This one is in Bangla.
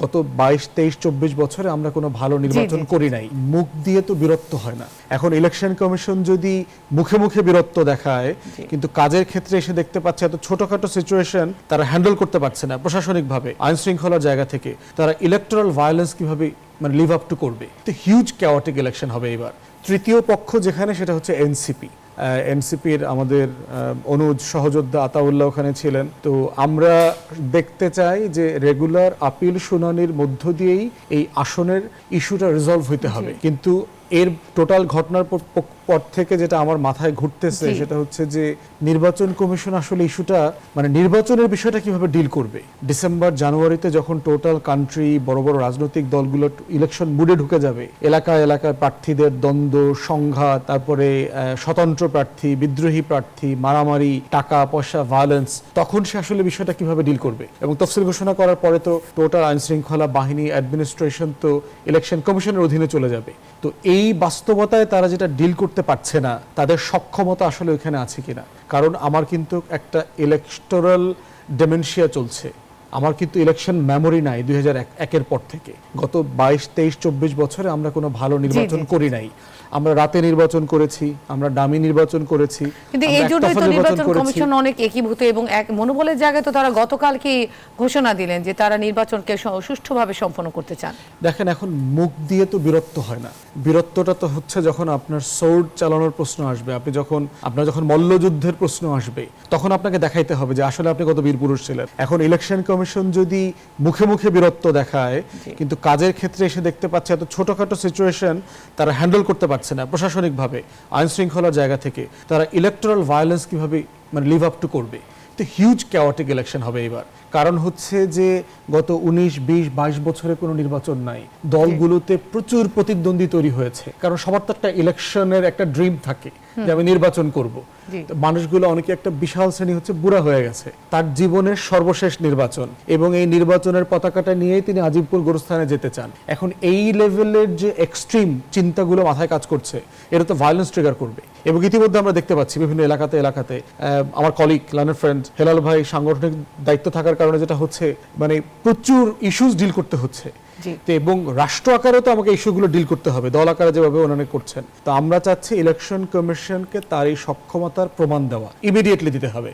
গত 22, 23, 24 বছরে আমরা কোনো ভালো নির্বাচন করি নাই। মুখ দিয়ে তো বীরত্ব হয় না। এখন ইলেকশন কমিশন যদি মুখে মুখে বীরত্ব দেখায়, কিন্তু কাজের ক্ষেত্রে এসে দেখতে পাচ্ছে এত ছোটখাটো সিচুয়েশন তারা হ্যান্ডেল করতে পারছে না প্রশাসনিকভাবে, আইন শৃঙ্খলার জায়গা থেকে তারা ইলেকটোরাল ভায়োলেন্স কিভাবে মানে লিভ আপ টু করবে। তো হিউজ ক্যাওটিক ইলেকশন হবে এবার। তৃতীয় পক্ষ যেখানে, সেটা হচ্ছে এনসিপি। এনসিপির আমাদের অনুজ সহযোদ্ধা আতাউল্লাহ ওখানে ছিলেন। তো আমরা দেখতে চাই যে রেগুলার আপিল শুনানির মধ্য দিয়েই এই আসনের ইস্যুটা রিজলভ হইতে হবে। কিন্তু এর টোটাল ঘটনার পর থেকে যেটা আমার মাথায় ঘুরতেছে সেটা হচ্ছে যে নির্বাচন কমিশন আসলে ইস্যুটা মানে নির্বাচনের বিষয়টা কিভাবে ডিল করবে। ডিসেম্বর জানুয়ারিতে যখন টোটাল কান্ট্রি বড় বড় রাজনৈতিক দলগুলো ইলেকশন মুডে ঢুকে যাবে, এলাকায় এলাকায় প্রার্থীদের দ্বন্দ্ব সংঘাত, তারপরে স্বতন্ত্র প্রার্থী, বিদ্রোহী প্রার্থী, মারামারি, টাকা পয়সা, ভায়োলেন্স, তখন সে আসলে বিষয়টা কিভাবে ডিল করবে। এবং তফসিল ঘোষণা করার পরে তো টোটাল আইন শৃঙ্খলা বাহিনী, অ্যাডমিনিস্ট্রেশন তো ইলেকশন কমিশনের অধীনে চলে যাবে। তো এই বাস্তবতায় তারা যেটা ডিল করতে পারছে না, তাদের সক্ষমতা আসলে ওইখানে আছে কিনা। কারণ আমার কিন্তু একটা ইলেকটোরাল ডেমেনশিয়া চলছে। আমার কিন্তু ইলেকশন মেমোরি নাই 2001-এর পর থেকে। গত 22, 23, 24 বছরে আমরা কোনো ভালো নির্বাচন করি নাই। আমরা রাতে নির্বাচন করেছি, আমরা ডামি নির্বাচন করেছি, কিন্তু এই জন্যই তো নির্বাচন কমিশন অনেক একীভূত এবং এক মনোবলের জায়গায় তো তারা গতকালকে ঘোষণা দিলেন যে তারা নির্বাচনকে সুষ্ঠুভাবে সম্পন্ন করতে চান। দেখেন, এখন মুখ দিয়ে তো বীরত্ব হয় না। বীরত্বটা তো হচ্ছে যখন আপনার সোর্ড চালানোর প্রশ্ন আসবে, আপনার যখন মল্লযুদ্ধের প্রশ্ন আসবে, তখন আপনাকে দেখাইতে হবে যে আসলে আপনি কত বীর পুরুষ ছিলেন। এখন ইলেকশন কমিশন যদি মুখে মুখে বীরত্ব দেখায়, কিন্তু কাজের ক্ষেত্রে এসে দেখতে পাচ্ছে এত ছোটখাটো সিচুয়েশন তারা হ্যান্ডেল করতে পারছে না প্রশাসনিকভাবে, আইন শৃঙ্খলার জায়গা থেকে তারা ইলেকটোরাল ভায়োলেন্স কিভাবে মানে লিভ আপ টু করবে। তো হিউজ ক্যাওটিক ইলেকশন হবে এবার। কারণ হচ্ছে যে গত 19, 20, 22 বছরে কোনো নির্বাচন নাই। দলগুলোতে প্রচুর প্রতিদ্বন্দ্বী তৈরি হয়েছে, কারণ সবার তো একটা ইলেকশনের একটা ড্রিম থাকে যে আমি নির্বাচন করব। মানুষগুলো অনেকে একটা বিশাল শ্রেণী হচ্ছে বুড়া হয়ে গেছে, তার জীবনের সর্বশেষ নির্বাচন, এবং এই নির্বাচনের পতাকাটা নিয়েই তিনি আজিমপুর গোরস্থানে যেতে চান। এখন এই লেভেলের যে এক্সট্রিম চিন্তাগুলো মাথায় কাজ করছে, এটা তো ভায়োলেন্স ট্রিগার করবে। এবং ইতিমধ্যে আমরা দেখতে পাচ্ছি বিভিন্ন এলাকাতে আমার কলিগ লার্নার ফ্রেন্ড হেলাল ভাই সাংগঠনিক দায়িত্ব থাকার কারণে যেটা হচ্ছে মানে প্রচুর ইস্যুস ডিল করতে হচ্ছে। এবং রাষ্ট্র আকারে তো আমাকে ইস্যুগুলো ডিল করতে হবে, দল আকারে যেভাবে ওনারা করছেন। তো আমরা চাচ্ছি ইলেকশন কমিশনকে তার এই সক্ষমতার প্রমাণ দেওয়া, ইমিডিয়েটলি দিতে হবে।